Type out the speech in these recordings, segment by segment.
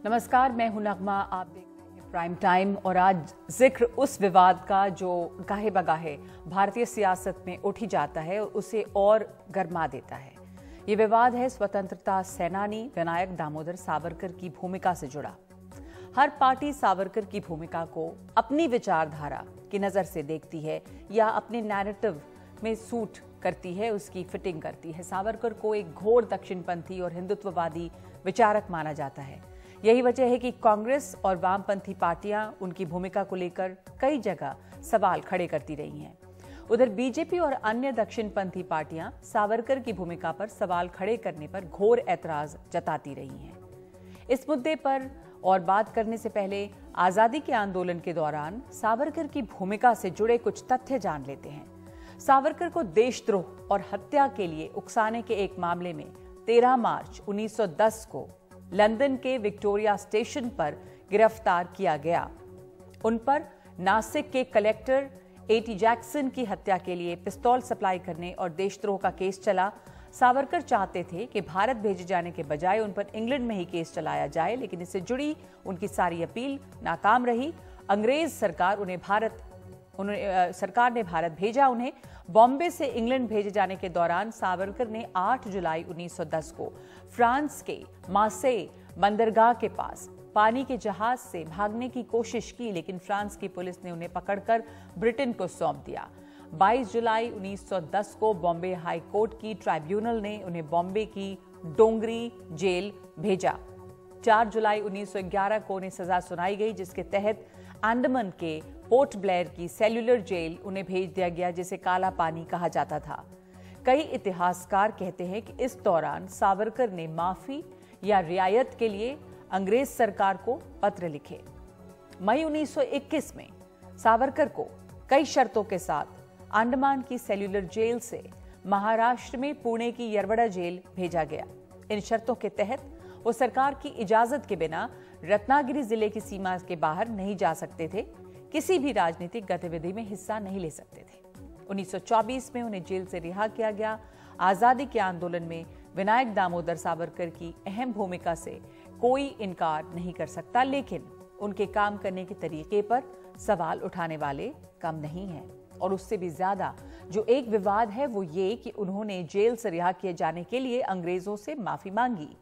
नमस्कार, मैं हूं नगमा। आप देख रहे हैं प्राइम टाइम और आज जिक्र उस विवाद का जो गाहे बगाहे भारतीय सियासत में उठ ही जाता है और उसे और गर्मा देता है। ये विवाद है स्वतंत्रता सेनानी विनायक दामोदर सावरकर की भूमिका से जुड़ा। हर पार्टी सावरकर की भूमिका को अपनी विचारधारा की नजर से देखती है या अपने नैरेटिव में सूट करती है, उसकी फिटिंग करती है। सावरकर को एक घोर दक्षिणपंथी और हिंदुत्ववादी विचारक माना जाता है। यही वजह है कि कांग्रेस और वामपंथी पार्टियां उनकी भूमिका को लेकर कई जगह सवाल खड़े करती रही हैं। उधर बीजेपी और अन्य दक्षिणपंथी पार्टियां सावरकर की भूमिका पर सवाल खड़े करने पर घोर ऐतराज जताती रही हैं। इस मुद्दे पर और बात करने से पहले आजादी के आंदोलन के दौरान सावरकर की भूमिका से जुड़े कुछ तथ्य जान लेते हैं। सावरकर को देशद्रोह और हत्या के लिए उकसाने के एक मामले में 13 मार्च 1910 को लंदन के विक्टोरिया स्टेशन पर गिरफ्तार किया गया। उन पर नासिक के कलेक्टर एटी जैक्सन की हत्या के लिए पिस्तौल सप्लाई करने और देशद्रोह का केस चला। सावरकर चाहते थे कि भारत भेजे जाने के बजाय उन पर इंग्लैंड में ही केस चलाया जाए, लेकिन इससे जुड़ी उनकी सारी अपील नाकाम रही। अंग्रेज सरकार ने भारत भेजा। उन्हें बॉम्बे से इंग्लैंड भेजे जाने के दौरान सावरकर ने 8 जुलाई 1910 को फ्रांस के मार्से बंदरगाह के पास पानी के जहाज से भागने की कोशिश की, लेकिन फ्रांस की पुलिस ने उन्हें पकड़कर ब्रिटेन को सौंप दिया। 22 जुलाई 1910 को बॉम्बे हाई कोर्ट की ट्राइब्यूनल ने उन्हें बॉम्बे की डोंगरी जेल भेजा। 4 जुलाई 1911 को उन्हें सजा सुनाई गई, जिसके तहत अंडमान के पोर्ट ब्लेयर की सेल्यूलर जेल उन्हें भेज दिया गया, जिसे काला पानी कहा जाता था। कई इतिहासकार कहते हैं कि इस दौरान सावरकर ने माफी या रियायत के लिए अंग्रेज सरकार को पत्र लिखे। मई 1921 में सावरकर को कई शर्तों के साथ अंडमान की सेल्यूलर जेल से महाराष्ट्र में पुणे की यरवड़ा जेल भेजा गया। इन शर्तों के तहत वो सरकार की इजाजत के बिना रत्नागिरी जिले की सीमा के बाहर नहीं जा सकते थे, किसी भी राजनीतिक गतिविधि में हिस्सा नहीं ले सकते थे। 1924 में उन्हें जेल से रिहा किया गया। आजादी के आंदोलन में विनायक दामोदर सावरकर की अहम भूमिका से कोई इनकार नहीं कर सकता, लेकिन उनके काम करने के तरीके पर सवाल उठाने वाले कम नहीं हैं। और उससे भी ज्यादा जो एक विवाद है वो ये कि उन्होंने जेल से रिहा किए जाने के लिए अंग्रेजों से माफी मांगी।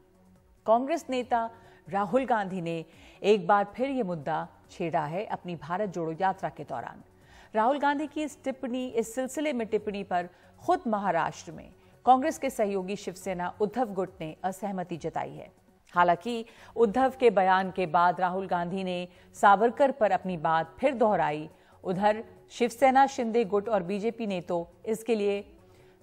कांग्रेस नेता राहुल गांधी ने एक बार फिर ये मुद्दा छेड़ा है अपनी भारत जोड़ो यात्रा के दौरान। राहुल गांधी की इस सिलसिले में टिप्पणी पर खुद महाराष्ट्र में कांग्रेस के सहयोगी शिवसेना उद्धव गुट ने असहमति जताई है। हालांकि उद्धव के बयान के बाद राहुल गांधी ने सावरकर पर अपनी बात फिर दोहराई। उधर शिवसेना, शिंदे गुट और बीजेपी ने तो इसके लिए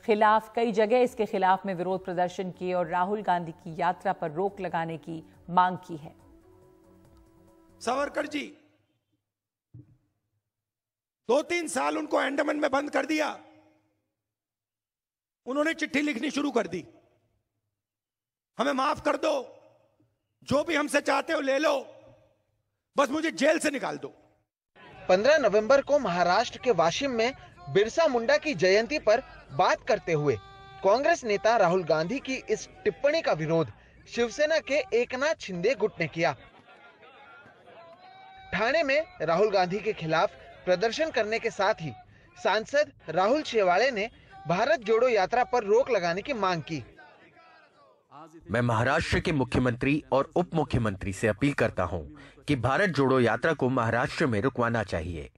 कई जगह इसके खिलाफ में विरोध प्रदर्शन किए और राहुल गांधी की यात्रा पर रोक लगाने की मांग की है। सावरकर जी 2-3 साल उनको अंडमान में बंद कर दिया। उन्होंने चिट्ठी लिखनी शुरू कर दी, हमें माफ कर दो, जो भी हमसे चाहते हो ले लो, बस मुझे जेल से निकाल दो। 15 नवंबर को महाराष्ट्र के वाशिम में बिरसा मुंडा की जयंती पर बात करते हुए कांग्रेस नेता राहुल गांधी की इस टिप्पणी का विरोध शिवसेना के एकनाथ शिंदे गुट ने किया। ठाणे में राहुल गांधी के खिलाफ प्रदर्शन करने के साथ ही सांसद राहुल शेवाड़े ने भारत जोड़ो यात्रा पर रोक लगाने की मांग की। मैं महाराष्ट्र के मुख्यमंत्री और उप मुख्यमंत्री से अपील करता हूं कि भारत जोड़ो यात्रा को महाराष्ट्र में रुकवाना चाहिए।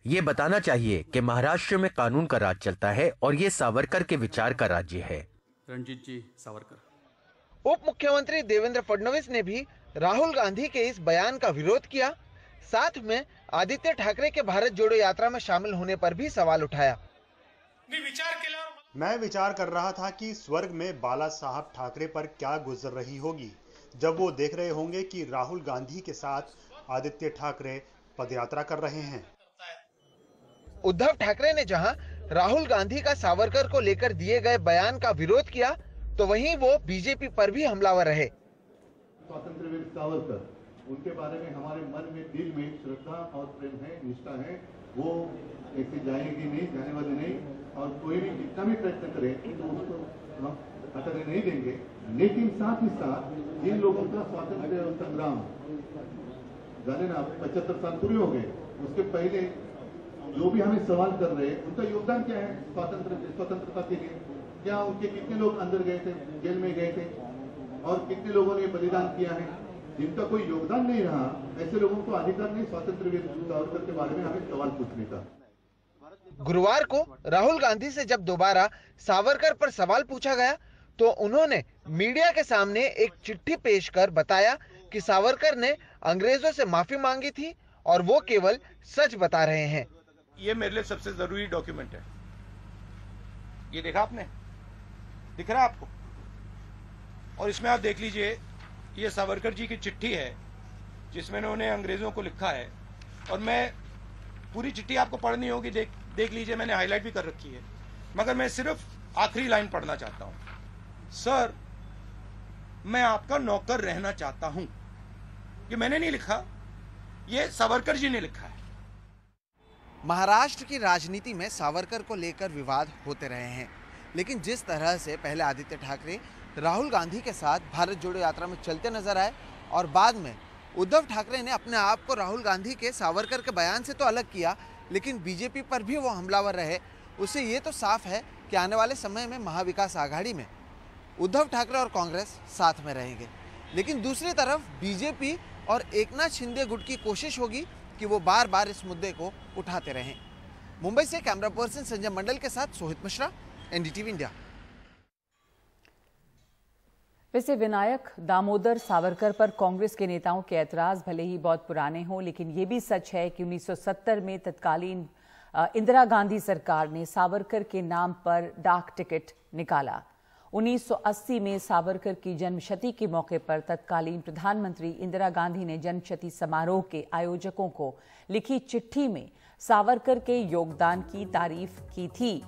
ये बताना चाहिए कि महाराष्ट्र में कानून का राज चलता है और ये सावरकर के विचार का राज्य है। रणजीत जी सावरकर। उप मुख्यमंत्री देवेंद्र फडणवीस ने भी राहुल गांधी के इस बयान का विरोध किया। साथ में आदित्य ठाकरे के भारत जोड़ो यात्रा में शामिल होने पर भी सवाल उठाया। मैं विचार कर रहा था कि स्वर्ग में बाला साहब ठाकरे पर क्या गुजर रही होगी जब वो देख रहे होंगे कि राहुल गांधी के साथ आदित्य ठाकरे पदयात्रा कर रहे हैं। उद्धव ठाकरे ने जहां राहुल गांधी का सावरकर को लेकर दिए गए बयान का विरोध किया, तो वहीं वो बीजेपी पर भी हमलावर रहे। स्वतंत्रवीर सावरकर, उनके बारे में हमारे मन में, दिल में श्रद्धा और प्रेम है, निष्ठा है। वो ऐसे जाएगी नहीं, जाने वाले नहीं, और कोई भी जितना भी प्रयत्न करे तो उसको हम हटने नहीं देंगे। लेकिन साथ ही साथ जिन लोगों का स्वातंत्र संग्राम जाने ना 75 साल पूरे हो गए, उसके पहले जो भी हमें सवाल कर रहे हैं उनका योगदान क्या है स्वतंत्रता के लिए, क्या उनके कितने लोग अंदर गए थे, जेल में गए थे, और कितने लोगों ने बलिदान किया है, जिनका कोई योगदान नहीं रहा, ऐसे लोगों को अधिकार नहीं स्वतंत्र वीर सावरकर के बारे में हमें सवाल पूछने का। गुरुवार को राहुल गांधी से जब दोबारा सावरकर पर सवाल पूछा गया तो उन्होंने मीडिया के सामने एक चिट्ठी पेश कर बताया कि सावरकर ने अंग्रेजों से माफी मांगी थी और वो केवल सच बता रहे हैं। ये मेरे लिए सबसे जरूरी डॉक्यूमेंट है। ये देखा आपने, दिख रहा है आपको? और इसमें आप देख लीजिए, ये सावरकर जी की चिट्ठी है जिसमें उन्होंने अंग्रेजों को लिखा है, और मैं पूरी चिट्ठी आपको पढ़नी होगी, देख लीजिए, मैंने हाईलाइट भी कर रखी है, मगर मैं सिर्फ आखिरी लाइन पढ़ना चाहता हूं। सर, मैं आपका नौकर रहना चाहता हूं। ये मैंने नहीं लिखा, ये सावरकर जी ने लिखा है। महाराष्ट्र की राजनीति में सावरकर को लेकर विवाद होते रहे हैं, लेकिन जिस तरह से पहले आदित्य ठाकरे राहुल गांधी के साथ भारत जोड़ो यात्रा में चलते नजर आए और बाद में उद्धव ठाकरे ने अपने आप को राहुल गांधी के सावरकर के बयान से तो अलग किया, लेकिन बीजेपी पर भी वो हमलावर रहे, उससे ये तो साफ है कि आने वाले समय में महाविकास आघाड़ी में उद्धव ठाकरे और कांग्रेस साथ में रहेंगे। लेकिन दूसरी तरफ बीजेपी और एकनाथ शिंदे गुट की कोशिश होगी कि वो बार बार इस मुद्दे को उठाते रहें। मुंबई से कैमरा पर्सन संजय मंडल के साथ सोहित मिश्रा, एनडीटीवी इंडिया। वैसे विनायक दामोदर सावरकर पर कांग्रेस के नेताओं के ऐतराज भले ही बहुत पुराने हों, लेकिन ये भी सच है कि 1970 में तत्कालीन इंदिरा गांधी सरकार ने सावरकर के नाम पर डाक टिकट निकाला। 1980 में सावरकर की जन्मशती के मौके पर तत्कालीन प्रधानमंत्री इंदिरा गांधी ने जन्मशती समारोह के आयोजकों को लिखी चिट्ठी में सावरकर के योगदान की तारीफ की थी।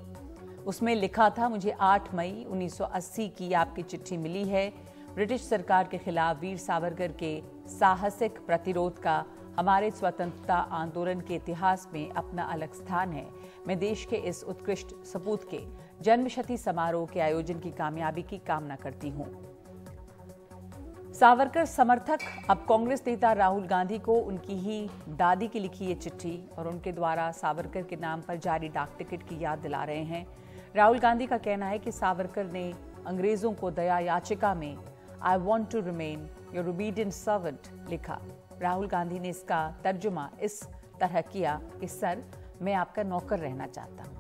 उसमें लिखा था, मुझे 8 मई 1980 की आपकी चिट्ठी मिली है। ब्रिटिश सरकार के खिलाफ वीर सावरकर के साहसिक प्रतिरोध का हमारे स्वतंत्रता आंदोलन के इतिहास में अपना अलग स्थान है। मैं देश के इस उत्कृष्ट सपूत के जन्मशती समारोह के आयोजन की कामयाबी की कामना करती हूं। सावरकर समर्थक अब कांग्रेस नेता राहुल गांधी को उनकी ही दादी की लिखी ये चिट्ठी और उनके द्वारा सावरकर के नाम पर जारी डाक टिकट की याद दिला रहे हैं। राहुल गांधी का कहना है कि सावरकर ने अंग्रेजों को दया याचिका में I want to remain your obedient servant लिखा। राहुल गांधी ने इसका तर्जुमा इस तरह किया कि सर, मैं आपका नौकर रहना चाहता हूं।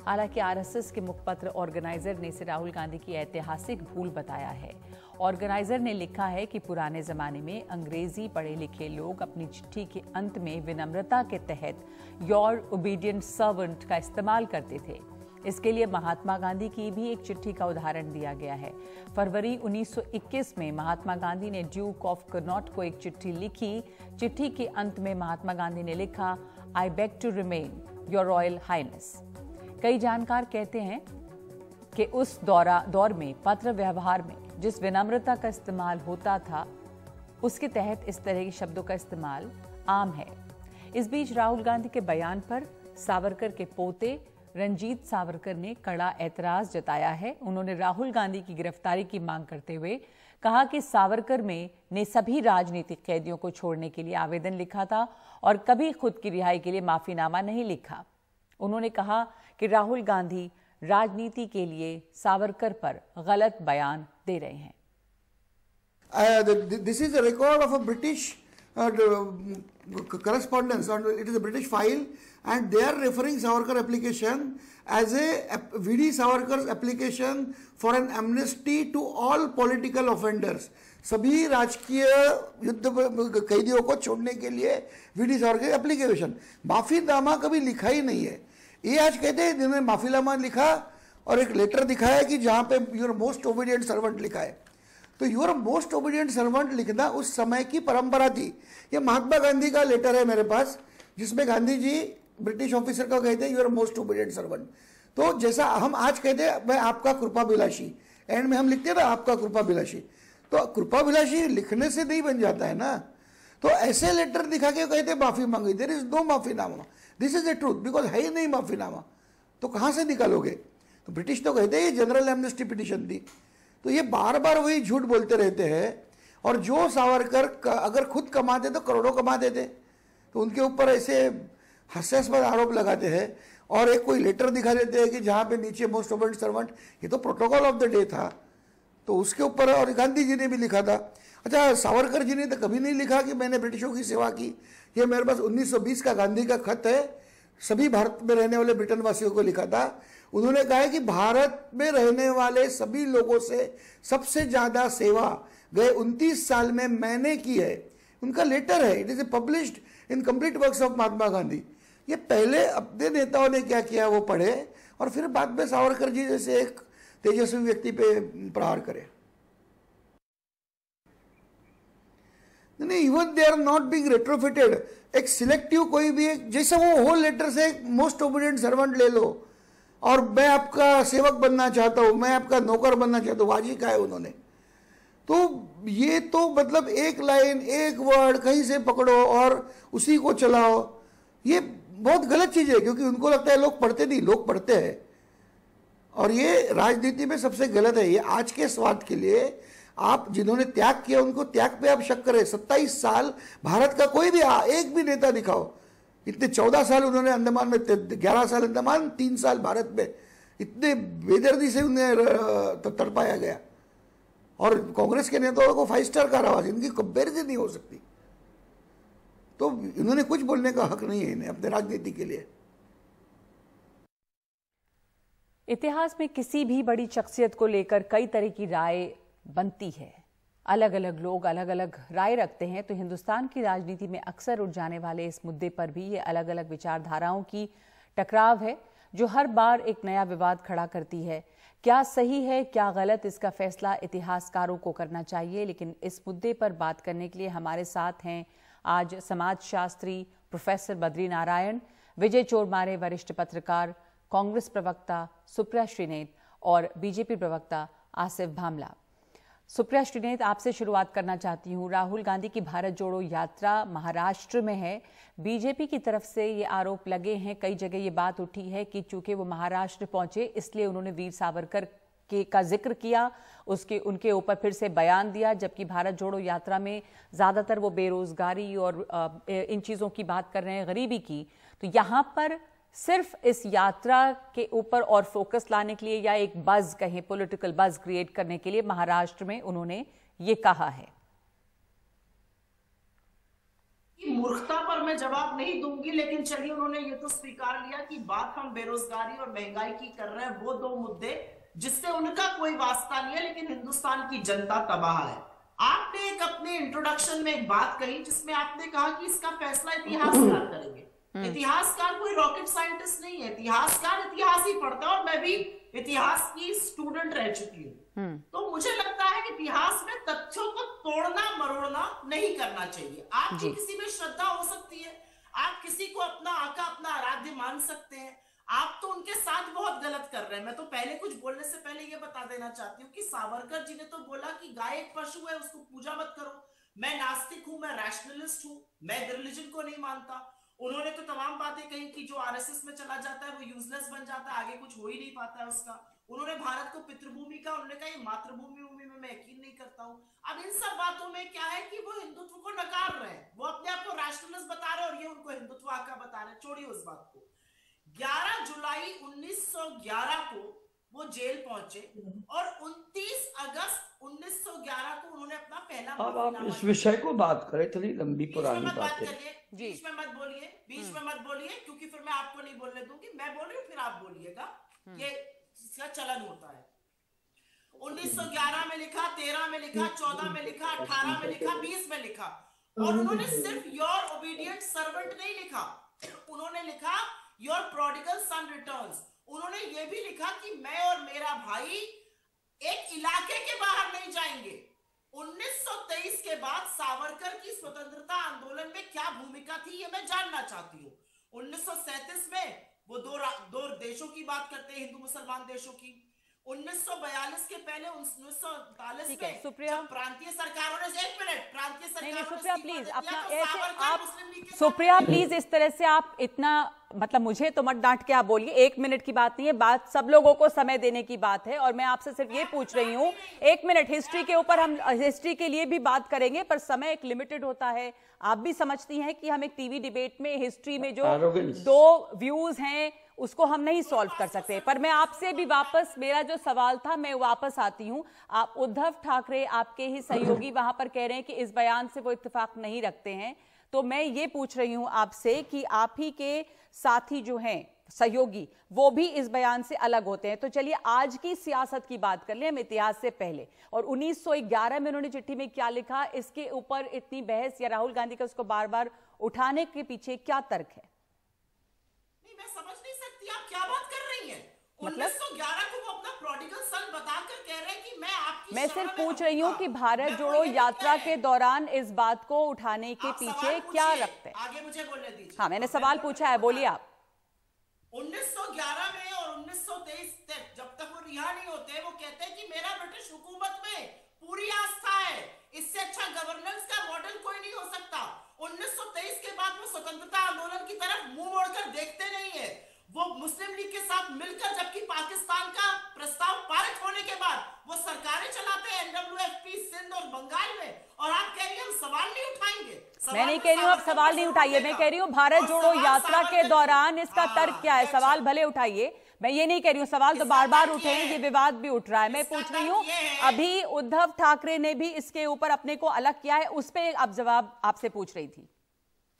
हालांकि आरएसएस के मुखपत्र ऑर्गेनाइजर ने इसे राहुल गांधी की ऐतिहासिक भूल बताया है। ऑर्गेनाइजर ने लिखा है कि पुराने जमाने में अंग्रेजी पढ़े लिखे लोग अपनी चिट्ठी के अंत में विनम्रता के तहत योर ओबीडिएंट सर्वेंट का इस्तेमाल करते थे। इसके लिए महात्मा गांधी की भी एक चिट्ठी का उदाहरण दिया गया है। फरवरी 1921 में महात्मा गांधी ने ड्यूक ऑफ कर्नॉट को एक चिट्ठी लिखी। चिट्ठी के अंत में महात्मा गांधी ने लिखा, I beg to remain your royal highness. कई जानकार कहते हैं कि उस दौर में पत्र व्यवहार में जिस विनम्रता का इस्तेमाल होता था, उसके तहत इस तरह के शब्दों का इस्तेमाल आम है। इस बीच राहुल गांधी के बयान पर सावरकर के पोते रंजीत सावरकर ने कड़ा ऐतराज जताया है। उन्होंने राहुल गांधी की गिरफ्तारी की मांग करते हुए कहा कि सावरकर ने सभी राजनीतिक कैदियों को छोड़ने के लिए आवेदन लिखा था और कभी खुद की रिहाई के लिए माफीनामा नहीं लिखा। उन्होंने कहा कि राहुल गांधी राजनीति के लिए सावरकर पर गलत बयान दे रहे हैं। This is a record of a British correspondence, it is a British file, and they are referring Savarkar application as a V.D. Savarkar's application for an amnesty to all political offenders. सभी राजकीय युद्ध कैदियों को छोड़ने के लिए V.D. Savarkar application, माफीनामा कभी लिखा ही नहीं है। ये आज कहते हैं जिन्होंने माफीनामा लिखा और एक लेटर दिखाया कि जहाँ पे योर मोस्ट ओबीडिएंट सर्वेंट लिखा है। तो योर मोस्ट ओबीडिएंट सर्वेंट लिखना उस समय की परंपरा थी। ये महात्मा गांधी का लेटर है मेरे पास, जिसमें गांधी जी ब्रिटिश ऑफिसर को कहते हैं योर मोस्ट ओबीडिएंट सर्वेंट। तो जैसा हम आज कहते हैं मैं आपका कृपाभिलाषी, एंड में हम लिखते हैं ना आपका कृपाभिलाषी, तो कृपाभिलाषी लिखने से नहीं बन जाता है ना। तो ऐसे लेटर दिखा के कहते माफी मांगी, देयर इज नो माफीनामा, this is the truth, because है ही नहीं माफीनामा, तो कहाँ से निकालोगे। तो ब्रिटिश तो कहते हैं जनरल एमनेस्टी पिटिशन थी, तो ये बार बार वही झूठ बोलते रहते हैं। और जो सावरकर अगर खुद कमाते तो करोड़ों कमाते थे, तो उनके ऊपर ऐसे हास्यास्पद आरोप लगाते हैं और एक कोई लेटर दिखा देते हैं कि जहाँ पे नीचे मोस्ट ओबेडिएंट सर्वेंट, ये तो प्रोटोकॉल ऑफ द डे था, तो उसके ऊपर, और गांधी जी ने भी लिखा था। अच्छा, सावरकर जी ने तो कभी नहीं लिखा कि मैंने ब्रिटिशों की सेवा की। ये मेरे पास 1920 का गांधी का खत है, सभी भारत में रहने वाले ब्रिटेन वासियों को लिखा था। उन्होंने कहा है कि भारत में रहने वाले सभी लोगों से सबसे ज्यादा सेवा गए 29 साल में मैंने की है। उनका लेटर है, it is published in complete works of Mahatma Gandhi. ये पहले अपने नेताओं ने क्या किया वो पढ़े और फिर बाद में सावरकर जी जैसे एक तेजस्वी व्यक्ति पे प्रहार करे। नहीं, even they are not being retrofitted. एक सिलेक्टिव कोई भी एक, जैसे वो होल लेटर से एक मोस्ट ओबीडिएंट सर्वेंट ले लो और मैं आपका सेवक बनना चाहता हूं, मैं आपका नौकर बनना चाहता हूं, वाजी का है उन्होंने। तो ये तो मतलब एक लाइन, एक वर्ड कहीं से पकड़ो और उसी को चलाओ, ये बहुत गलत चीज है, क्योंकि उनको लगता है लोग पढ़ते नहीं, लोग पढ़ते हैं। और ये राजनीति में सबसे गलत है। ये आज के स्वार्थ के लिए आप जिन्होंने त्याग किया उनको त्याग पे आप शक करें। 27 साल भारत का कोई भी एक भी नेता दिखाओ, इतने 14 साल उन्होंने अंडमान में, 11 साल अंडमान, 3 साल भारत में, इतने बेदर्दी से उन्हें तड़पाया गया। और कांग्रेस के नेताओं को 5 स्टार कारावास, इनकी कंपेरिजन नहीं हो सकती। तो इन्होंने कुछ बोलने का हक नहीं है इन्हें अपने राजनीति के लिए। इतिहास में किसी भी बड़ी शख्सियत को लेकर कई तरह की राय बनती है, अलग अलग लोग अलग अलग राय रखते हैं। तो हिंदुस्तान की राजनीति में अक्सर उठ जाने वाले इस मुद्दे पर भी ये अलग अलग विचारधाराओं की टकराव है जो हर बार एक नया विवाद खड़ा करती है। क्या सही है क्या गलत, इसका फैसला इतिहासकारों को करना चाहिए। लेकिन इस मुद्दे पर बात करने के लिए हमारे साथ हैं आज समाजशास्त्री प्रोफेसर बद्री नारायण, विजय चोरमारे वरिष्ठ पत्रकार, कांग्रेस प्रवक्ता सुप्रिया श्रीनेत और बीजेपी प्रवक्ता आसिफ भामला। सुप्रिया श्रीनेत, आपसे शुरुआत करना चाहती हूँ। राहुल गांधी की भारत जोड़ो यात्रा महाराष्ट्र में है। बीजेपी की तरफ से ये आरोप लगे हैं, कई जगह ये बात उठी है कि चूंकि वो महाराष्ट्र पहुंचे इसलिए उन्होंने वीर सावरकर का जिक्र किया, उनके ऊपर फिर से बयान दिया, जबकि भारत जोड़ो यात्रा में ज़्यादातर वो बेरोजगारी और इन चीज़ों की बात कर रहे हैं, गरीबी की। तो यहाँ पर सिर्फ इस यात्रा के ऊपर और फोकस लाने के लिए या एक बज कहें, पॉलिटिकल बज क्रिएट करने के लिए महाराष्ट्र में उन्होंने ये कहा है। मूर्खता पर मैं जवाब नहीं दूंगी, लेकिन चलिए उन्होंने ये तो स्वीकार लिया कि बात हम बेरोजगारी और महंगाई की कर रहे हैं, वो दो मुद्दे जिससे उनका कोई वास्ता नहीं है, लेकिन हिंदुस्तान की जनता तबाह है। आपने एक अपने इंट्रोडक्शन में एक बात कही जिसमें आपने कहा कि इसका फैसला इतिहासकार करेंगे। इतिहासकार कोई रॉकेट साइंटिस्ट नहीं है, इतिहासकार इतिहास ही पढ़ता है और मैं भी इतिहास की स्टूडेंट रह चुकी हूँ। तो मुझे लगता है कि इतिहास में तथ्यों को तोड़ना मरोड़ना नहीं करना चाहिए। आपकी किसी में श्रद्धा हो सकती है, आप किसी को अपना आका अपना आराध्य मान सकते हैं, आप तो उनके साथ बहुत गलत कर रहे हैं। मैं तो पहले कुछ बोलने से पहले ये बता देना चाहती हूँ कि सावरकर जी ने तो बोला कि गाय एक पशु है, उसको पूजा मत करो। मैं नास्तिक हूं, मैं रैशनलिस्ट हूं, मैं रिलीजन को नहीं मानता। उन्होंने तो तमाम बातें कही कि जो आरएसएस में चला जाता है वो यूजलेस बन जाता है, आगे कुछ हो ही नहीं पाता है उसका। उन्होंने भारत को पितृभूमि का, उन्होंने कहा ये मातृभूमि में मैं यकीन नहीं करता हूं। अब इन सब बातों में क्या है कि वो हिंदुत्व को नकार रहे हैं, वो अपने आप को रैशनलिस्ट बता रहे हैं और ये उनको हिंदुत्व आका बता रहे हैं। छोड़िए उस बात को। 11 जुलाई 1911 को वो जेल पहुंचे और 29 अगस्त 1911 को उन्होंने अपना पहला, अब आप इस विषय को बात करें, इतनी लंबी पुरानी बात है। बीच में मत बोलिए, बीच में मत बोलिए, क्योंकि फिर मैं आपको नहीं बोलने दूंगी। मैं बोल रही हूँ फिर आप बोलिएगा, ये इसका चलन होता है। 1911 में लिखा, 13 में लिखा, 14 में लिखा, 18 में लिखा, 20 में लिखा। और उन्होंने सिर्फ योर ओबीडिएंट सर्वेंट नहीं लिखा, उन्होंने लिखा योर प्रोडिगल सन रिटर्न्स। उन्होंने ये भी लिखा कि मैं और मेरा भाई एक इलाके के बाहर नहीं जाएंगे। 1923 के बाद सावरकर की स्वतंत्रता आंदोलन में क्या भूमिका थी ये मैं जानना चाहती हूँ। 1937 में वो दो देशों की बात करते हैं, हिंदू मुसलमान देशों की। 1942 के पहले 1939 में जब प्रांतीय सरकारों ने, एक मिनट, प्रांतीय सरकारों नहीं सुप्रिया प्लीज अपना ऐसे आप सुप्रिया प्लीज इस तरह से आप इतना मतलब मुझे तो मत डांट के आप बोलिए, 1 मिनट की बात नहीं है, बात सब लोगों को समय देने की बात है। और मैं आपसे सिर्फ ये पूछ रही हूँ 1 मिनट हिस्ट्री के ऊपर, हम हिस्ट्री के लिए भी बात करेंगे पर समय एक लिमिटेड होता है। आप भी समझती हैं कि हम एक टीवी डिबेट में हिस्ट्री में जो 2 व्यूज हैं उसको हम नहीं सॉल्व कर सकते। पर मैं आपसे भी वापस, मेरा जो सवाल था मैं वापस आती हूं। आप उद्धव ठाकरे आपके ही सहयोगी वहां पर कह रहे हैं कि इस बयान से वो इत्तेफाक नहीं रखते हैं, तो मैं ये पूछ रही हूं आपसे कि आप ही के साथी जो हैं सहयोगी वो भी इस बयान से अलग होते हैं। तो चलिए आज की सियासत की बात कर लें हम, इतिहास से पहले। और 1911 में उन्होंने चिट्ठी में क्या लिखा, इसके ऊपर इतनी बहस या राहुल गांधी का उसको बार बार उठाने के पीछे क्या तर्क है? मैं समझ नहीं सकती आप क्या बात कर रही हैं। 1911 को वो अपना प्रोडिगल सन बताकर कह रहे हैं कि मैं सिर्फ पूछ रही हूँ कि भारत जोड़ो यात्रा के दौरान इस बात को उठाने के पीछे क्या रखते हैं? आगे मुझे बोलने दीजिए। हाँ, मैंने सवाल पूछा है, बोलिए आप। 1911 में और 1923 तक जब तक वो रिहा नहीं होते, वो कहते हैं कि मेरा ब्रिटिश हुकूमत में पूरी आस्था है, इससे अच्छा गवर्नेंस का मॉडल कोई नहीं हो सकता। 1923 के बाद वो स्वतंत्रता आंदोलन की तरफ मुंह मोड़कर देखते नहीं है। वो मुस्लिम लीग के साथ मिलकर, जबकि पाकिस्तान का प्रस्ताव पारित होने के बाद वो सरकारें चलाते हैं NWFP सिंध और बंगाल में, और आप कह रही हैं हम सवाल नहीं उठाएंगे। मैं नहीं कह रही हूँ आप सवाल नहीं उठाइए, मैं कह रही हूँ भारत जोड़ो यात्रा के दौरान इसका तर्क क्या है। सवाल भले उठाइए, मैं ये नहीं कह रही हूँ सवाल तो बार बार उठे, ये विवाद भी उठ रहा है। मैं पूछ रही हूँ अभी उद्धव ठाकरे ने भी इसके ऊपर अपने को अलग किया है, उस पर अब जवाब आपसे पूछ रही थी।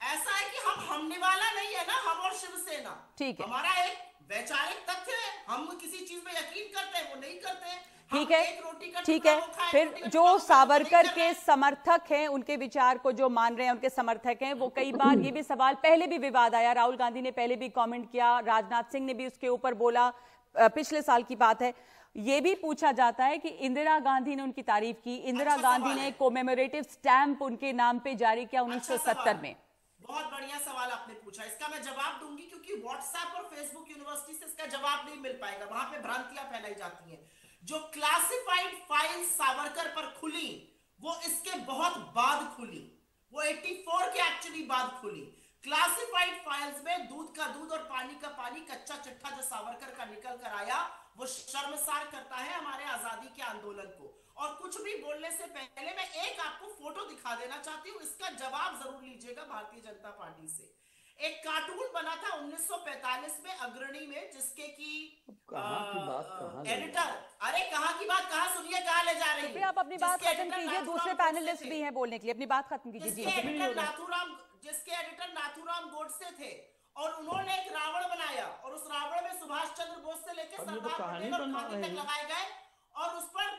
ऐसा है कि हम निवाला नहीं है ना, हम और शिवसेना, ठीक है, हमारा एक वैचारिक तथ्य है, हम किसी चीज में यकीन करते हैं वो नहीं करते हैं। ठीक है, ठीक है। फिर जो सावरकर के समर्थक हैं, उनके विचार को जो मान रहे हैं, उनके समर्थक हैं, वो कई बार ये भी सवाल, पहले भी विवाद आया, राहुल गांधी ने पहले भी कमेंट किया, राजनाथ सिंह ने भी उसके ऊपर बोला, पिछले साल की बात है। ये भी पूछा जाता है कि इंदिरा गांधी ने उनकी तारीफ की, इंदिरा गांधी ने कोमेमोरेटिव स्टैंप उनके नाम पे जारी किया 1970 में। बहुत बढ़िया सवाल आपने पूछा, इसका मैं जवाब दूंगी, क्योंकि व्हाट्सएप और फेसबुक यूनिवर्सिटी से इसका जवाब नहीं मिल पाएगा, वहां पे भ्रांतियां फैलाई जाती हैं। जो क्लासिफाइड फाइल सावरकर पर खुली वो इसके बहुत बाद खुली, वो 84 के एक्चुअली बाद खुली। क्लासिफाइड फाइल्स में दूध का दूध और पानी का पानी, कच्चा चिट्ठा जो सावरकर का निकल कर आया वो शर्मसार करता है हमारे आजादी के आंदोलन को। और कुछ भी बोलने से पहले मैं एक आपको फोटो दिखा देना चाहती हूँ, इसका जवाब जरूर लीजिएगा भारतीय जनता पार्टी से। एक कार्टून बना था 1945 में अग्रणी में, जिसके की एडिटर, अरे कहाँ की बात कहाँ सुनिए, कहाँ ले जा रही है आप अपनी बात खत्म कीजिए, दूसरे पैनलिस्ट भी हैं बोलने के लिए, अपनी बात खत्म कीजिए। जिसके एडिटर नाथूराम गोडसे थे, और उन्होंने एक रावण बनाया, और उस रावण में सुभाष चंद्र बोस से लेकर सरदार पटेल और गांधी तक लगाए गए, और उस पर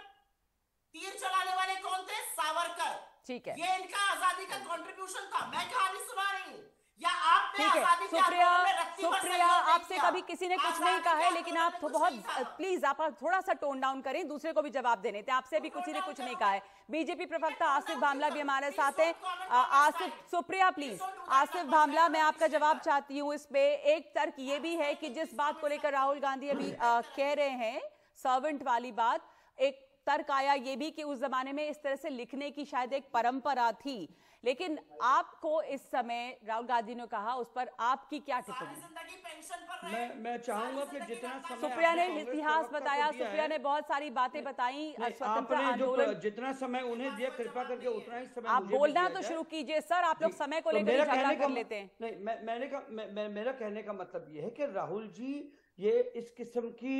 तीर चलाने वाले कौन थे? सावरकर। ठीक है, ये इनका आजादी का कंट्रीब्यूशन था। मैं कहानी सुना रही हूँ या आपने? ठीक है सुप्रिया, आपसे कभी किसी ने कुछ नहीं कहा है, लेकिन आप तो बहुत प्लीज आप थोड़ा सा टोन डाउन करें, दूसरे को भी जवाब देने थे। आपसे भी किसी ने कुछ नहीं कहा है। बीजेपी प्रवक्ता आसिफ भामला भी हमारे साथ हैं। आसिफ, सुप्रिया प्लीज, आसिफ भामला, मैं आपका जवाब चाहती हूँ इस पे। एक तर्क ये भी है कि जिस बात को लेकर राहुल गांधी अभी कह रहे हैं, सर्वेंट वाली बात, एक तर्क आया ये भी कि उस जमाने में इस तरह से लिखने की शायद एक परंपरा थी, लेकिन आपको इस समय राहुल गांधी ने कहा, उस पर आपकी क्या टिप्पणी? मैं चाहूंगा कि जितना समय सुप्रिया ने इतिहास बताया, सुप्रिया ने बहुत सारी बातें बताई, स्वतंत्रता आंदोलन, जितना समय उन्हें दिया कृपा करके उतना ही समय आप बोलना तो शुरू कीजिए सर, आप लोग समय को लेकर झगड़ा कर लेते हैं। नहीं, मेरा कहने का मतलब यह है कि राहुल जी ये इस किस्म की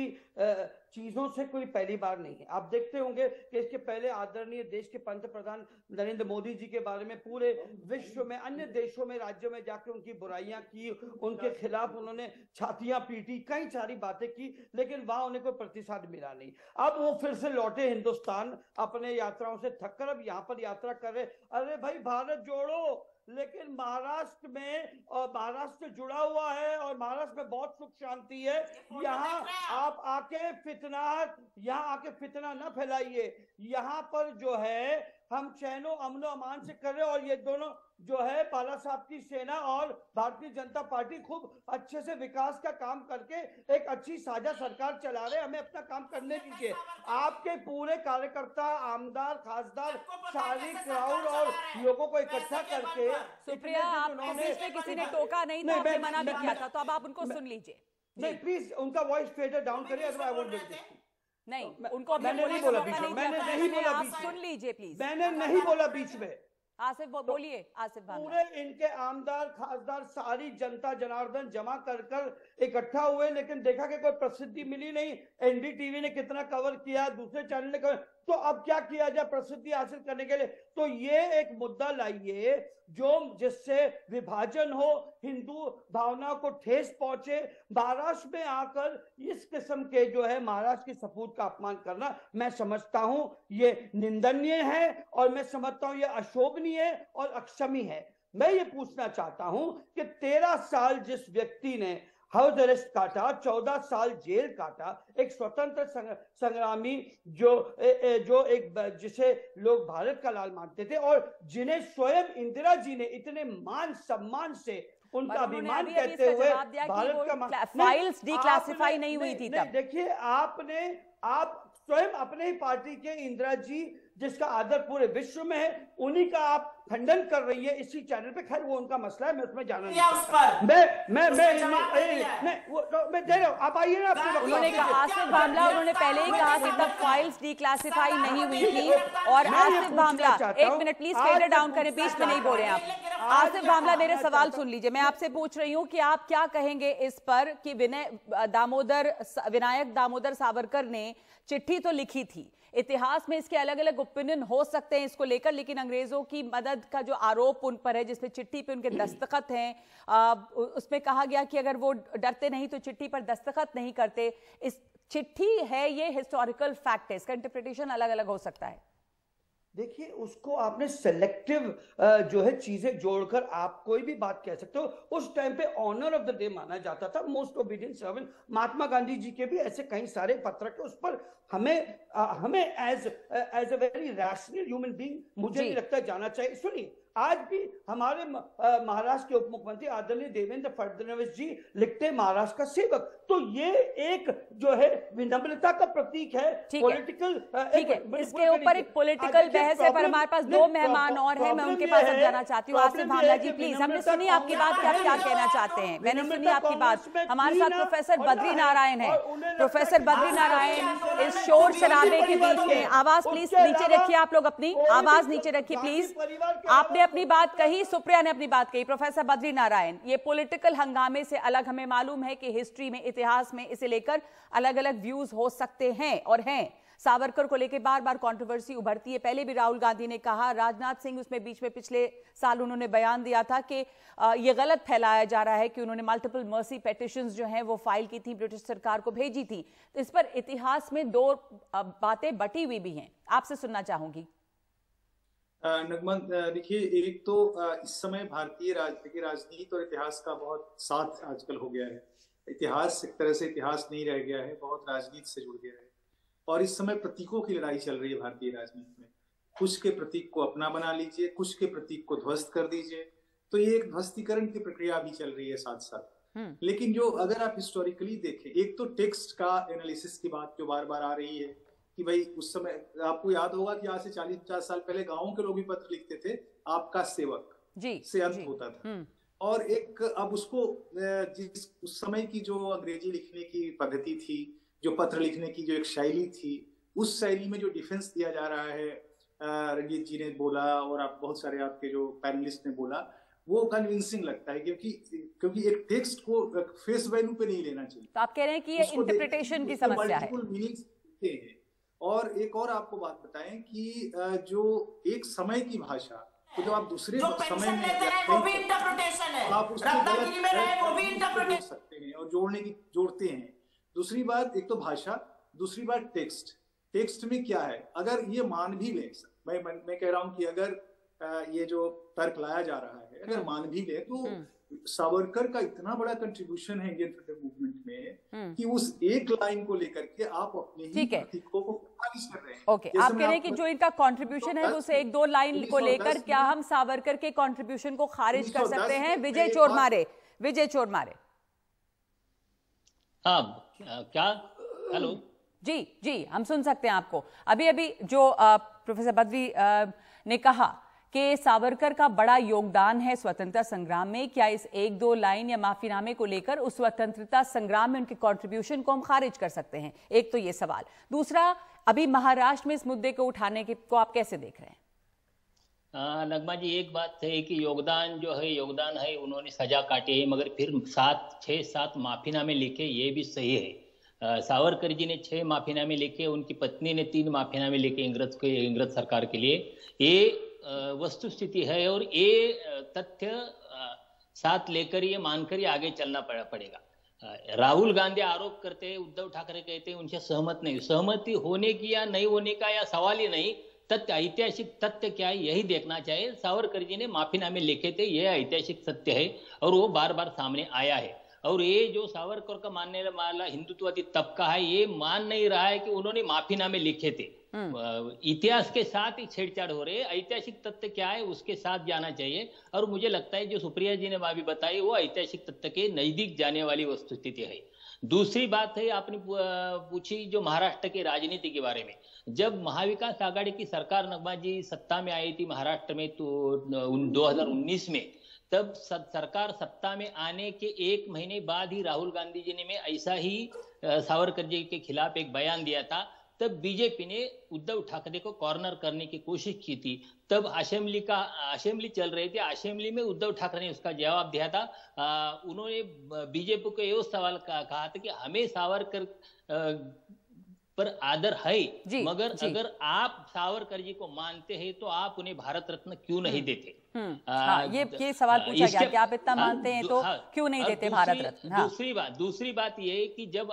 चीजों से कोई पहली बार नहीं है। आप देखते होंगे कि इसके पहले आदरणीय देश के पंतप्रधान नरेंद्र मोदी जी के बारे में पूरे विश्व में, अन्य देशों में, राज्यों में जाकर उनकी बुराइयां की, उनके खिलाफ उन्होंने छातियां पीटी, कई सारी बातें की, लेकिन वहां उन्हें कोई प्रतिशत मिला नहीं। अब वो फिर से लौटे हिंदुस्तान, अपने यात्राओं से थककर अब यहाँ पर यात्रा कर रहे। अरे भाई भारत जोड़ो, लेकिन महाराष्ट्र में, और महाराष्ट्र जुड़ा हुआ है और महाराष्ट्र में बहुत सुख शांति है। यहाँ आप आके फितना न फैलाइए। यहाँ पर जो है हम चैनो अमनो अमान से कर रहे हैं, और ये दोनों जो है बाला साहब की सेना और भारतीय जनता पार्टी खूब अच्छे से विकास का काम करके एक अच्छी साझा सरकार चला रहे हैं। हमें अपना काम करने दीजिए। आपके पूरे कार्यकर्ता, आमदार, खासदार, सारी क्राउड और लोगों को इकट्ठा करके, सुप्रिया, आपको बीच में किसी ने टोका नहीं था, आपने मना भी किया था, तो अब आप उनको सुन लीजिए। नहीं, प्लीज उनका वॉइस फेडर डाउन करिए, otherwise I won't do this. नहीं, उनको मैंने नहीं बोला बीच में, मैंने नहीं बोला बीच में, सुन लीजिए प्लीज। मैंने नहीं बोला बीच में। आसिफ बोलिए, आसिफ भांगड़ा। पूरे इनके आमदार, खासदार, सारी जनता जनार्दन जमा कर इकट्ठा हुए, लेकिन देखा कि कोई प्रसिद्धि मिली नहीं। एनडीटीवी ने कितना कवर किया, दूसरे चैनल ने कवर, तो अब क्या किया जाए प्रसिद्धि हासिल करने के लिए? तो ये एक मुद्दा लाइए जो जिससे विभाजन हो, हिंदू भावना को ठेस पहुंचे। महाराष्ट्र में आकर इस किस्म के जो है महाराष्ट्र की सपूत का अपमान करना, मैं समझता हूं ये निंदनीय है, और मैं समझता हूं ये अशोभनीय और अक्षमी है। मैं ये पूछना चाहता हूं कि 13 साल जिस व्यक्ति ने हाउस अरेस्ट काटा, 14 साल जेल काटा, एक स्वतंत्र संग्रामी जो एक जिसे लोग भारत का लाल मानते थे, और जिन्हें स्वयं इंदिरा जी ने इतने मान सम्मान से उनका अभिमान कहते हुए भारत का फाइल्स डिक्लासिफाई नहीं हुई थी तब। देखिए, आप स्वयं अपने ही पार्टी के इंदिरा जी, जिसका आदर पूरे विश्व में है, उन्हीं का आप खंडन कर रही है इसी चैनल पे। खैर वो उनका मसला है, मैं उसमें जाना नहीं चाहता। मैं दे रहा हूं, आप आइए ना। उन्होंने कहा, आसिफ भांगड़ा, उन्होंने पहले ही कहा कि तब फाइल्स डिक्लासिफाई नहीं हुई थी। और आसिफ भांगड़ा, एक मिनट प्लीज, फेडर डाउन करें, बीच में नहीं बोल रहे हैं आप। आसिफ भांगड़ा, मेरे सवाल सुन लीजिए। मैं आपसे पूछ रही हूँ कि आप क्या कहेंगे इस पर कि विनायक दामोदर सावरकर ने चिट्ठी तो लिखी थी, इतिहास में इसके अलग अलग ओपिनियन हो सकते हैं इसको लेकर, लेकिन अंग्रेजों की मदद का जो आरोप उन पर है, जिसमें चिट्ठी पे उनके दस्तखत हैं, उसमें कहा गया कि अगर वो डरते नहीं तो चिट्ठी पर दस्तखत नहीं करते। इस चिट्ठी है, ये हिस्टोरिकल फैक्ट है, इसका इंटरप्रिटेशन अलग अलग हो सकता है। देखिए, उसको आपने सेलेक्टिव जो है चीजें जोड़कर आप कोई भी बात कह सकते हो। उस टाइम पे ऑनर ऑफ द डे माना जाता था, most obedient servant. Mahatma Gandhi ji के भी ऐसे कई सारे पत्र के, उस पर हमें as a very rational human being मुझे नहीं लगता जाना चाहिए। सुनिए, आज भी हमारे महाराष्ट्र के उप मुख्यमंत्री आदरणीय देवेंद्र फडणवीस जी लिखते महाराष्ट्र का सेवक, तो ये एक जो है विनम्रता का प्रतीक है। पॉलिटिकल, ठीक है, इसके ऊपर एक पॉलिटिकल बहस है, पर हमारे पास 2 मेहमान और हैं, मैं उनके पास अब जाना चाहती हूँ। आसिफ भांगड़ा जी प्लीज, हमने सुनी आपकी बात, क्या क्या कहना चाहते हैं, मैंने सुनी आपकी बात। हमारे साथ प्रोफेसर बद्री नारायण है। प्रोफेसर बद्री नारायण, इस शोर शराबे के बीच में आवाज प्लीज नीचे रखिए, आप लोग अपनी आवाज नीचे रखिए प्लीज। आपने अपनी बात कही, सुप्रिया ने अपनी बात कही। प्रोफेसर बद्री नारायण, ये पॉलिटिकल हंगामे से अलग हमें मालूम है कि हिस्ट्री में, इतिहास में इसे लेकर अलग अलग व्यूज हो सकते हैं और हैं। सावरकर को लेकर बार बार कंट्रोवर्सी उभरती है। पहले भी राहुल गांधी ने कहा, राजनाथ सिंह उसमें बीच में पिछले साल उन्होंने बयान दिया था कि ये गलत फैलाया जा रहा है कि उन्होंने मल्टीपल मर्सी पेटिशंस जो हैं वो फाइल की थी, ब्रिटिश सरकार को भेजी थी। तो इस पर इतिहास में 2 बातें बटी हुई भी हैं, आपसे सुनना चाहूंगी। नगमन, देखिए, एक तो इस समय भारतीय राजनीति और इतिहास का बहुत साथ आजकल हो गया है। इतिहास एक तरह से इतिहास नहीं रह गया है, बहुत राजनीति से जुड़ गया है। और इस समय प्रतीकों की लड़ाई चल रही है भारतीय राजनीति में। कुछ के प्रतीक को अपना बना लीजिए, कुछ के प्रतीक को ध्वस्त कर दीजिए। तो ये एक ध्वस्तीकरण की प्रक्रिया भी चल रही है साथ साथ। लेकिन जो अगर आप हिस्टोरिकली देखें, एक तो टेक्स्ट का एनालिसिस की बात जो बार बार आ रही है कि भाई उस समय आपको याद होगा कि आज से 40-50 साल पहले गांवों के लोग भी पत्र लिखते थे, आपका सेवक से अंत होता था। और एक अब उसको जिस उस समय की जो अंग्रेजी लिखने की पद्धति थी, जो पत्र लिखने की जो एक शैली थी, उस शैली में जो डिफेंस दिया जा रहा है, रंजीत जी ने बोला और आप बहुत सारे आपके जो पैनलिस्ट ने बोला, वो कन्विंसिंग लगता है, क्योंकि एक टेक्स्ट को फेस वैल्यू पे नहीं लेना चाहिए। तो आप कह रहे हैं कि ये इंटरप्रिटेशन की समस्या है। और एक और आपको बात बताएं कि जो एक समय की भाषा, तो जब आप दूसरे समय में वो भी इंटरप्रिटेशन है, आप रत्नागिरी में रहे वो भी इंटरप्रिटेशन सकते हैं और जोड़ते हैं। दूसरी बात, एक तो भाषा, दूसरी बात टेक्स्ट में क्या है, अगर ये मान भी ले, मैं कह रहा हूं कि अगर ये जो तर्क लाया जा रहा है अगर मान भी ले, तो सावरकर का इतना बड़ा कंट्रीब्यूशन है इंडियन फ्रीडम मूवमेंट में कि उस एक लाइन को लेकर के आप अपने ही प्रतीकों को खारिज कर रहे हैं। ओके, आप कह रहे हैं कि जो इनका कंट्रीब्यूशन है उस एक दो लाइन को लेकर क्या हम सावरकर के कंट्रीब्यूशन को खारिज कर सकते हैं? विजय चोरमारे। हाँ, क्या? हेलो जी, हम सुन सकते हैं आपको। अभी जो प्रोफेसर बद्री ने कहा कि सावरकर का बड़ा योगदान है स्वतंत्रता संग्राम में, क्या इस एक दो लाइन या माफीनामे को लेकर उस स्वतंत्रता संग्राम में उनके कंट्रीब्यूशन को हम खारिज कर सकते हैं? एक तो ये सवाल। दूसरा, अभी महाराष्ट्र में इस मुद्दे को उठाने को आप कैसे देख रहे हैं? नगमा जी, एक बात है कि योगदान है, उन्होंने सजा काटी है, मगर फिर 6-7 माफीनामे लिखे, ये भी सही है। सावरकर जी ने 6 माफीनामे लिखे, उनकी पत्नी ने 3 माफीनामे लिखे इंग्रज सरकार के लिए। ये वस्तु स्थिति है और ये तथ्य साथ लेकर ये मानकर ये आगे चलना पड़ेगा। राहुल गांधी आरोप करते हैं, उद्धव ठाकरे कहते हैं उनसे सहमति होने की या नहीं होने का या सवाल ही नहीं, तथ्य ऐतिहासिक तथ्य क्या है यही देखना चाहिए। सावरकर जी ने माफीनामे लिखे थे, यह ऐतिहासिक सत्य है और वो बार बार सामने आया है। और ये जो सावरकर का मानने वाला हिंदुत्ववादी तबका है, ये मान नहीं रहा है कि उन्होंने माफीनामे लिखे थे। इतिहास के साथ ही छेड़छाड़ हो रही है। ऐतिहासिक तथ्य क्या है उसके साथ जाना चाहिए, और मुझे लगता है जो सुप्रिया जी ने अभी बताई वो ऐतिहासिक तथ्य के नजदीक जाने वाली वस्तुस्थिति है। दूसरी बात है, आपने पूछी जो महाराष्ट्र की राजनीति के बारे में। जब महाविकास आघाड़ी की सरकार नगमा जी सत्ता में आई थी महाराष्ट्र में, तो 2019 में, तब सरकार सत्ता में आने के 1 महीने बाद ही राहुल गांधी जी ने ऐसा ही सावरकर जी के खिलाफ एक बयान दिया था। तब बीजेपी ने उद्धव ठाकरे को कॉर्नर करने की कोशिश की थी। तब असेंबली चल रही थी, असेंबली में उद्धव ठाकरे ने उसका जवाब दिया था। उन्होंने बीजेपी को ये सवाल कहा था कि हमें सावरकर पर आदर है, मगर अगर आप सावरकर जी को मानते हैं तो आप उन्हें भारत रत्न क्यों नहीं देते? ये सवाल पूछा गया कि आप इतना मानते हैं तो क्यों नहीं देते भारत रत्न? दूसरी बात ये है कि जब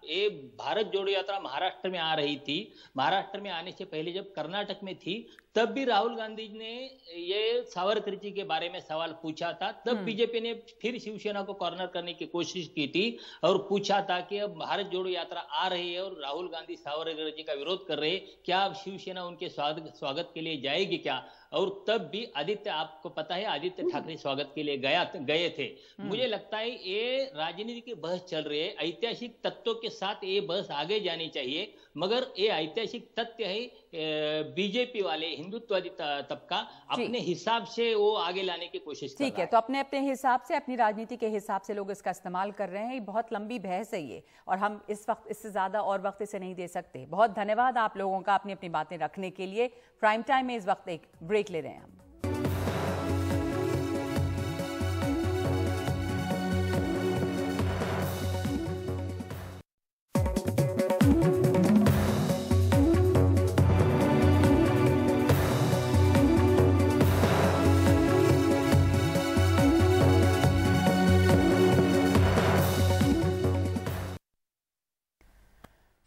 ये भारत जोड़ो यात्रा महाराष्ट्र में आ रही थी, महाराष्ट्र में आने से पहले जब कर्नाटक में थी, तब भी राहुल गांधी ने ये सावरकर जी के बारे में सवाल पूछा था। तब बीजेपी ने फिर शिवसेना को कॉर्नर करने की कोशिश की थी और पूछा था कि अब भारत जोड़ो यात्रा आ रही है और राहुल गांधी सावरकर जी का विरोध कर रहे हैं, क्या शिवसेना उनके स्वागत के लिए जाएगी क्या? और तब भी आपको पता है आदित्य ठाकरे स्वागत के लिए गए थे। मुझे लगता है ये राजनीति की बहस चल रही है, ऐतिहासिक तथ्यों के साथ ये बहस आगे जानी चाहिए, मगर ये ऐतिहासिक तथ्य है बीजेपी वाले हिंदुत्ववादी तबका अपने हिसाब से वो आगे लाने की कोशिश कर रहा है। ठीक है, तो अपने हिसाब से, अपनी राजनीति के हिसाब से लोग इसका इस्तेमाल कर रहे हैं। ये बहुत लंबी बहस है ये, और हम इस वक्त इससे ज्यादा और वक्त इसे नहीं दे सकते। बहुत धन्यवाद आप लोगों का अपनी अपनी बातें रखने के लिए। प्राइम टाइम में इस वक्त एक ब्रेक ले रहे हैं हम।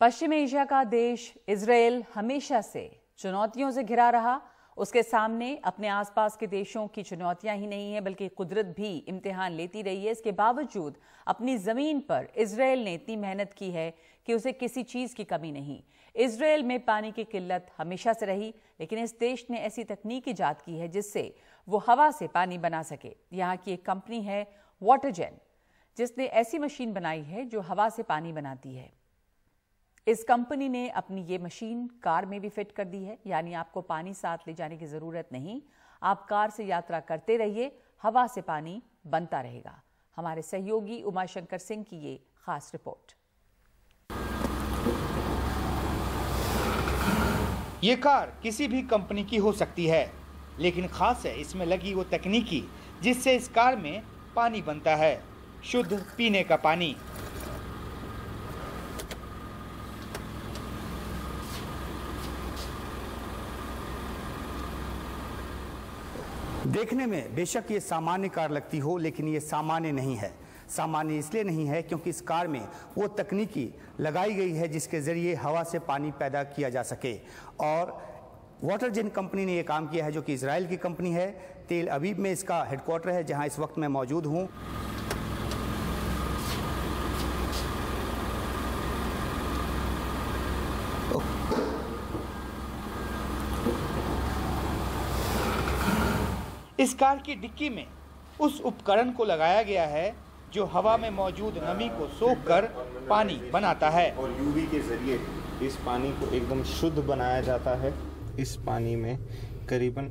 पश्चिम एशिया का देश इजरायल हमेशा से चुनौतियों से घिरा रहा। उसके सामने अपने आसपास के देशों की चुनौतियां ही नहीं है, बल्कि कुदरत भी इम्तिहान लेती रही है। इसके बावजूद अपनी जमीन पर इजरायल ने इतनी मेहनत की है कि उसे किसी चीज की कमी नहीं। इजरायल में पानी की किल्लत हमेशा से रही, लेकिन इस देश ने ऐसी तकनीक ईजाद की है जिससे वो हवा से पानी बना सके। यहाँ की एक कंपनी है वाटरजेन, जिसने ऐसी मशीन बनाई है जो हवा से पानी बनाती है। इस कंपनी ने अपनी ये मशीन कार में भी फिट कर दी है, यानी आपको पानी साथ ले जाने की जरूरत नहीं। आप कार से यात्रा करते रहिए, हवा से पानी बनता रहेगा। हमारे सहयोगी उमाशंकर सिंह की ये खास रिपोर्ट। ये कार किसी भी कंपनी की हो सकती है, लेकिन खास है इसमें लगी वो तकनीकी जिससे इस कार में पानी बनता है, शुद्ध पीने का पानी। देखने में बेशक ये सामान्य कार लगती हो, लेकिन ये सामान्य नहीं है। सामान्य इसलिए नहीं है क्योंकि इस कार में वो तकनीकी लगाई गई है जिसके ज़रिए हवा से पानी पैदा किया जा सके। और वाटर जेन कंपनी ने ये काम किया है, जो कि इजराइल की कंपनी है। तेल अवीव में इसका हेडक्वार्टर है, जहां इस वक्त मैं मौजूद हूं। इस कार की डिक्की में उस उपकरण को लगाया गया है जो हवा में मौजूद नमी को सोखकर पानी बनाता है और यूवी के जरिए इस पानी को एकदम शुद्ध बनाया जाता है। इस पानी में करीबन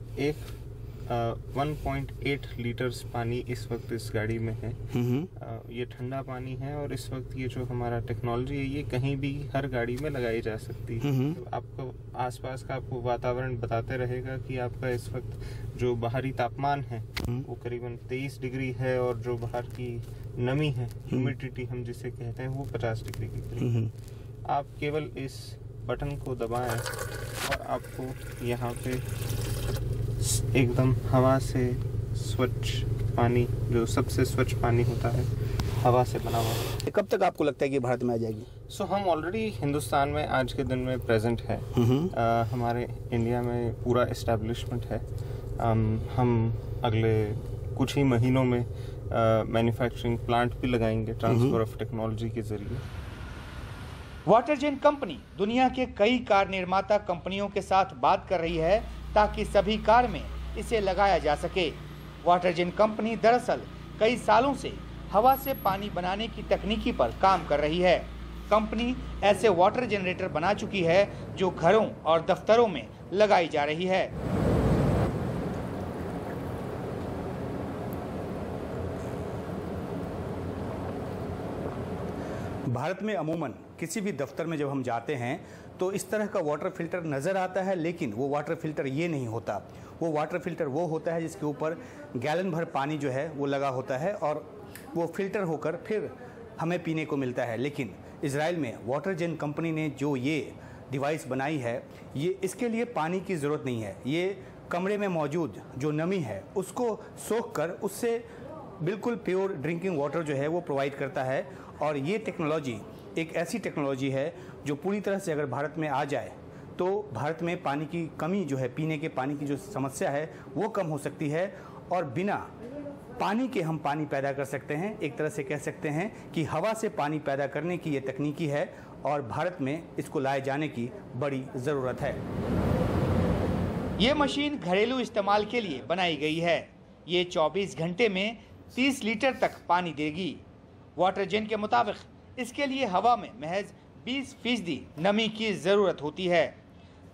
1.8 लीटर्स पानी इस वक्त इस गाड़ी में है। ये ठंडा पानी है और इस वक्त ये जो हमारा टेक्नोलॉजी है ये कहीं भी हर गाड़ी में लगाई जा सकती है। तो आपको आसपास का आपको वातावरण बताते रहेगा कि आपका इस वक्त जो बाहरी तापमान है वो करीबन 23 डिग्री है और जो बाहर की नमी है, ह्यूमिडिटी हम जिसे कहते हैं, वो 50 डिग्री के करीब। आप केवल इस बटन को दबाएं और आपको यहाँ पे एकदम हवा से स्वच्छ पानी, जो सबसे स्वच्छ पानी होता है, हवा से बना हुआ। कब तक आपको लगता है कि भारत में आ जाएगी? हम ऑलरेडी हिंदुस्तान में आज के दिन में प्रेजेंट है। हमारे इंडिया में पूरा एस्टेब्लिशमेंट है। हम अगले कुछ ही महीनों में मैन्युफैक्चरिंग प्लांट भी लगाएंगे ट्रांसफर ऑफ टेक्नोलॉजी के जरिए। वाटरजेन कंपनी दुनिया के कई कार निर्माता कंपनियों के साथ बात कर रही है ताकि सभी कार में इसे लगाया जा सके। वाटरजेन कंपनी दरअसल कई सालों से हवा से पानी बनाने की तकनीकी पर काम कर रही है। कंपनी ऐसे वाटर जनरेटर बना चुकी है जो घरों और दफ्तरों में लगाई जा रही है। भारत में अमूमन किसी भी दफ्तर में जब हम जाते हैं तो इस तरह का वाटर फिल्टर नज़र आता है, लेकिन वो वाटर फिल्टर ये नहीं होता। वो वाटर फिल्टर वो होता है जिसके ऊपर गैलन भर पानी जो है वो लगा होता है और वो फिल्टर होकर फिर हमें पीने को मिलता है। लेकिन इजराइल में वाटरजेन कंपनी ने जो ये डिवाइस बनाई है, ये इसके लिए पानी की ज़रूरत नहीं है। ये कमरे में मौजूद जो नमी है उसको सोख कर उससे बिल्कुल प्योर ड्रिंकिंग वाटर जो है वो प्रोवाइड करता है। और ये टेक्नोलॉजी एक ऐसी टेक्नोलॉजी है जो पूरी तरह से अगर भारत में आ जाए तो भारत में पानी की कमी जो है, पीने के पानी की जो समस्या है वो कम हो सकती है और बिना पानी के हम पानी पैदा कर सकते हैं। एक तरह से कह सकते हैं कि हवा से पानी पैदा करने की ये तकनीकी है और भारत में इसको लाए जाने की बड़ी ज़रूरत है। ये मशीन घरेलू इस्तेमाल के लिए बनाई गई है। ये 24 घंटे में 30 लीटर तक पानी देगी। वाटरजेन के मुताबिक इसके लिए हवा में महज 20% नमी की ज़रूरत होती है।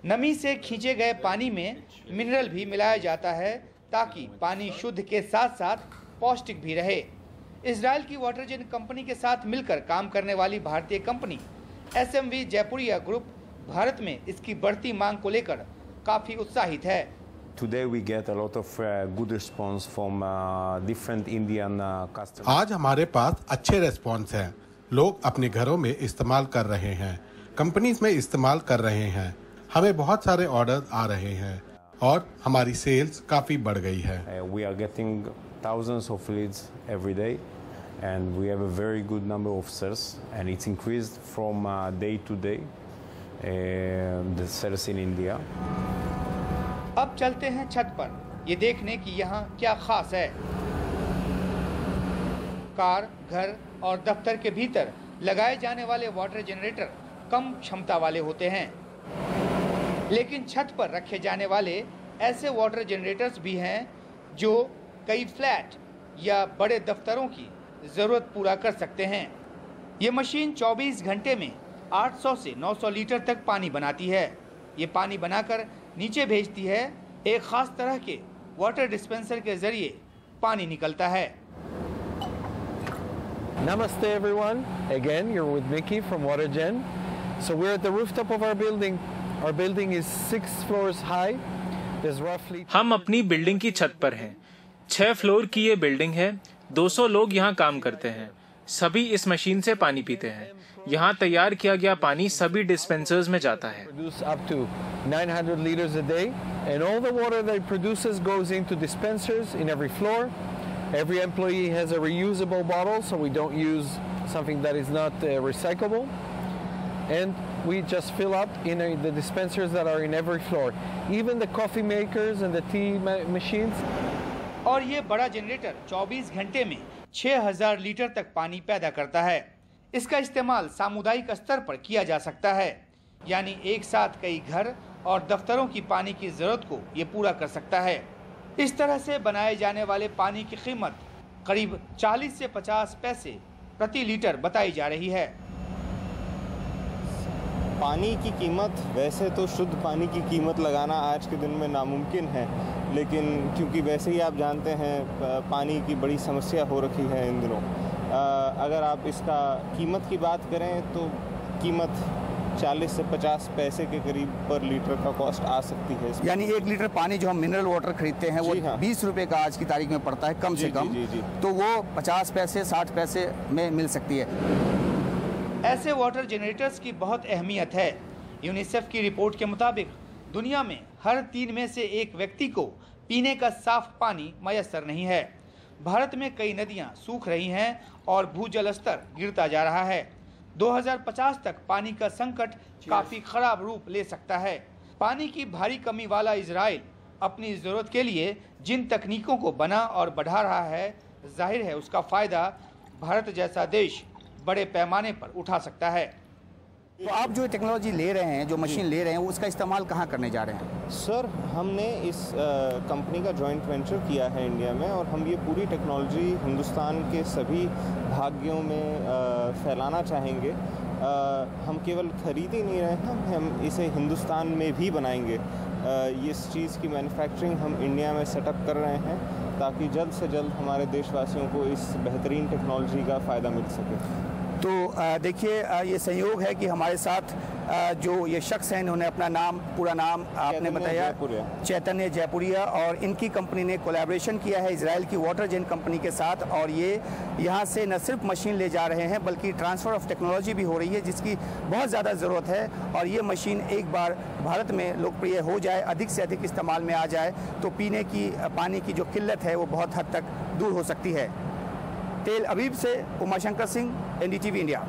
नमी से खींचे गए पानी में मिनरल भी मिलाया जाता है ताकि पानी शुद्ध के साथ साथ पौष्टिक भी रहे। इजराइल की वाटरजेन कंपनी के साथ मिलकर काम करने वाली भारतीय company SMV Jaipuria group Bharat में इसकी बढ़ती मांग को लेकर काफ़ी उत्साहित है। Today we get a lot of good response from different Indian customers. आज हमारे पास अच्छे रेस्पॉन्स हैं। लोग अपने घरों में इस्तेमाल कर रहे हैं, कंपनीज में इस्तेमाल कर रहे हैं। हमें बहुत सारे ऑर्डर आ रहे हैं और हमारी सेल्स काफ़ी बढ़ गई है। We are getting thousands of leads every day and we have a very good number of sales and it's increased from day to day the sales in India. अब चलते हैं छत पर ये देखने कि यहाँ क्या खास है। कार, घर और दफ्तर के भीतर लगाए जाने वाले वाटर जनरेटर कम क्षमता वाले होते हैं, लेकिन छत पर रखे जाने वाले ऐसे वाटर जनरेटर्स भी हैं जो कई फ्लैट या बड़े दफ्तरों की ज़रूरत पूरा कर सकते हैं। ये मशीन 24 घंटे में 800 से 900 लीटर तक पानी बनाती है। ये पानी बनाकर नीचे भेजती है। एक खास तरह के वाटर डिस्पेंसर के जरिए पानी निकलता है। Namaste everyone. Again, you're with Mickey from WaterGen. So we're at the rooftop of our building. Our building is 6 floors high. There's roughly हम अपनी बिल्डिंग की छत पर हैं। 6 फ्लोर की ये बिल्डिंग है। 200 लोग यहाँ काम करते हैं। सभी इस मशीन से पानी पीते हैं। यहाँ तैयार किया गया पानी सभी डिस्पेंसर्स में जाता है। Up to 900 liters a day, and all the water that it produces goes into dispensers in every floor. Every employee has a reusable bottle, so we don't use something that is not recyclable. and we just fill up in the dispensers that are in every floor, even the coffee makers and the tea machines. और ये बड़ा generator 24 घंटे में 6000 litre तक पानी पैदा करता है। इसका इस्तेमाल सामुदायिक स्तर पर किया जा सकता है, यानी एक साथ कई घर और दफ्तरों की पानी की जरूरत को ये पूरा कर सकता है। इस तरह से बनाए जाने वाले पानी की कीमत करीब 40 से 50 पैसे प्रति लीटर बताई जा रही है। पानी की कीमत, वैसे तो शुद्ध पानी की कीमत लगाना आज के दिन में नामुमकिन है, लेकिन क्योंकि वैसे ही आप जानते हैं पानी की बड़ी समस्या हो रखी है इन दिनों, अगर आप इसका कीमत की बात करें तो कीमत 40 से 50 पैसे के करीब पर लीटर का कॉस्ट आ सकती है। यानी 1 लीटर पानी जो हम मिनरल वाटर खरीदते हैं वो 20 रुपए का आज की तारीख में पड़ता है कम से कम, तो वो 50 पैसे 60 पैसे में मिल सकती है। ऐसे वाटर जनरेटर्स की बहुत अहमियत है। यूनिसेफ की रिपोर्ट के मुताबिक दुनिया में हर 3 में से 1 व्यक्ति को पीने का साफ पानी मयसर नहीं है। भारत में कई नदियां सूख रही हैं और भूजल स्तर गिरता जा रहा है। 2050 तक पानी का संकट काफी खराब रूप ले सकता है। पानी की भारी कमी वाला इजराइल अपनी जरूरत के लिए जिन तकनीकों को बना और बढ़ा रहा है, जाहिर है उसका फायदा भारत जैसा देश बड़े पैमाने पर उठा सकता है। तो आप जो टेक्नोलॉजी ले रहे हैं, जो मशीन ले रहे हैं, उसका इस्तेमाल कहाँ करने जा रहे हैं? सर, हमने इस कंपनी का जॉइंट वेंचर किया है इंडिया में, और हम ये पूरी टेक्नोलॉजी हिंदुस्तान के सभी भाग्यों में फैलाना चाहेंगे। हम केवल खरीद ही नहीं रहे हैं, हम इसे हिंदुस्तान में भी बनाएंगे। इस चीज़ की मैन्युफैक्चरिंग हम इंडिया में सेटअप कर रहे हैं ताकि जल्द से जल्द हमारे देशवासियों को इस बेहतरीन टेक्नोलॉजी का फ़ायदा मिल सके। तो देखिए, ये संयोग है कि हमारे साथ जो ये शख्स हैं, इन्होंने अपना नाम, पूरा नाम आपने बताया, चैतन्य जयपुरिया, और इनकी कंपनी ने कोलैबोरेशन किया है इजराइल की वाटर जेन कंपनी के साथ, और ये यहाँ से न सिर्फ मशीन ले जा रहे हैं बल्कि ट्रांसफ़र ऑफ टेक्नोलॉजी भी हो रही है जिसकी बहुत ज़्यादा ज़रूरत है। और ये मशीन एक बार भारत में लोकप्रिय हो जाए, अधिक से अधिक इस्तेमाल में आ जाए, तो पीने की पानी की जो किल्लत है वो बहुत हद तक दूर हो सकती है। तेल अवीब से उमाशंकर सिंह, NDTV इंडिया।